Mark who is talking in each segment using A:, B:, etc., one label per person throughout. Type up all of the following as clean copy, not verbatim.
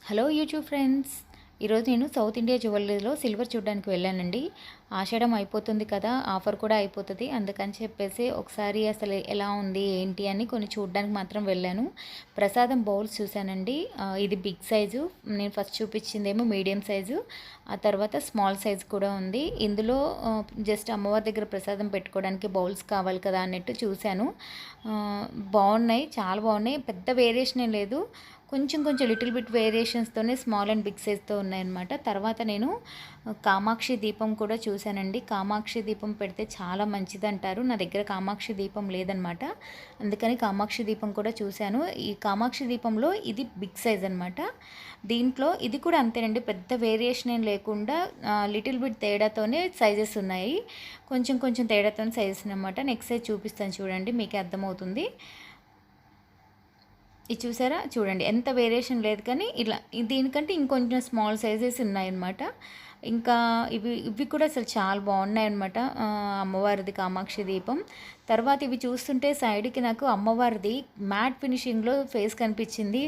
A: Hello YouTube friends, ఈరోజు నేను south India జ్యువెలరీలో silver చూడడానికి వెళ్ళానండి. ఆషాఢం అయిపోతుంది కదా, ఆఫర్ కూడా అయిపోతుంది. అందుకని చెప్పేసి ఒకసారి అసలు ఎలా ఉంది ఏంటి అని కొన్ని చూడడానికి మాత్రం వెళ్ళాను. ప్రసాదం బౌల్స్ చూశానండి. ఇది బిగ్ సైజు, నేను ఫస్ట్ చూపించిందేమో మీడియం సైజు, ఆ తర్వాత స్మాల్ సైజు కూడా ఉంది. ఇందులో జస్ట్ అమ్మవారి దగ్గర ప్రసాదం పెట్టుకోవడానికి బౌల్స్ కావాలి కదా అన్నట్టు చూశాను. బాగున్నాయి, చాలా బాగున్నాయి. పెద్ద వేరియేషన్ ఏం లేదు, కొంచెం లిటిల్ బిట్ వేరియేషన్స్తోనే స్మాల్ అండ్ బిగ్ సైజ్తో ఉన్నాయన్నమాట. తర్వాత నేను కామాక్షి దీపం కూడా చూశానండి. కామాక్షి దీపం పెడితే చాలా మంచిది అంటారు. నా దగ్గర కామాక్షి దీపం లేదనమాట, అందుకని కామాక్షి దీపం కూడా చూశాను. ఈ కామాక్షి దీపంలో ఇది బిగ్ సైజ్ అనమాట. దీంట్లో ఇది కూడా అంతేనండి, పెద్ద వేరియేషన్ ఏం లేకుండా లిటిల్ బిట్ తేడాతోనే సైజెస్ ఉన్నాయి. కొంచెం తేడాతోనే సైజెస్ అనమాట. నెక్స్ట్ సైజ్ చూపిస్తాను చూడండి, మీకే అర్థమవుతుంది. ఇది చూసారా, చూడండి ఎంత వేరియేషన్ లేదు, కానీ ఇలా దీనికంటే ఇంకొంచెం స్మాల్ సైజెస్ ఉన్నాయన్నమాట. ఇంకా ఇవి కూడా అసలు చాలా బాగున్నాయి అనమాట. అమ్మవారిది కామాక్షి దీపం. తర్వాత ఇవి చూస్తుంటే సైడ్కి నాకు అమ్మవారిది మ్యాట్ ఫినిషింగ్లో ఫేస్ కనిపించింది.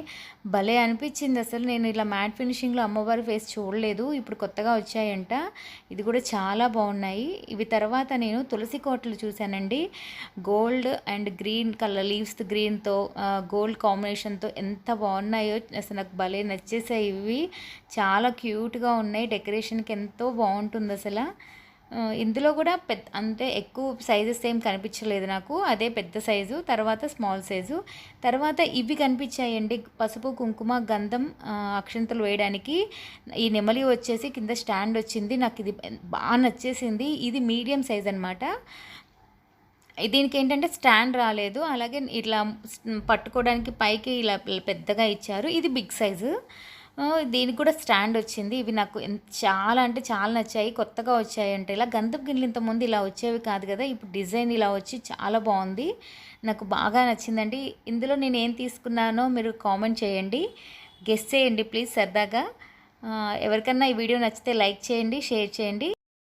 A: భలే అనిపించింది అసలు. నేను ఇలా మ్యాట్ ఫినిషింగ్లో అమ్మవారి ఫేస్ చూడలేదు, ఇప్పుడు కొత్తగా వచ్చాయంట. ఇది కూడా చాలా బాగున్నాయి ఇవి. తర్వాత నేను తులసి కోటలు చూశానండి. Gold and green colour leaves, గ్రీన్తో గోల్డ్ కాంబినేషన్తో ఎంత బాగున్నాయో అసలు, నాకు భలే నచ్చేసాయి ఇవి. చాలా క్యూట్గా ఉన్నాయి, డెకరేషన్కి ఎంతో బాగుంటుంది అసలు. ఇందులో కూడా అంతే ఎక్కువ సైజెస్ ఏం కనిపించలేదు నాకు, అదే పెద్ద సైజు, తర్వాత స్మాల్ సైజు. తర్వాత ఇవి కనిపించాయండి, పసుపు కుంకుమ గంధం అక్షంతలు వేయడానికి. ఈ నెమలి వచ్చేసి కింద స్టాండ్ వచ్చింది, నాకు ఇది బాగా నచ్చేసింది. ఇది మీడియం సైజ్ అనమాట. దీనికి ఏంటంటే స్టాండ్ రాలేదు, అలాగే ఇట్లా పట్టుకోవడానికి పైకి ఇలా పెద్దగా ఇచ్చారు. ఇది బిగ్ సైజు, దీనికి కూడా స్టాండ్ వచ్చింది. ఇవి నాకు చాలా అంటే చాలా నచ్చాయి, కొత్తగా వచ్చాయంటే. ఇలా గంధపు గిన్నెలు ఇంతకుముందు ఇలా వచ్చేవి కాదు కదా, ఇప్పుడు డిజైన్ ఇలా వచ్చి చాలా బాగుంది, నాకు బాగా నచ్చిందండి. ఇందులో నేను ఏం తీసుకున్నానో మీరు కామెంట్ చేయండి, గెస్ చేయండి ప్లీజ్ సరదాగా. ఎవరికన్నా ఈ వీడియో నచ్చితే లైక్ చేయండి, షేర్ చేయండి.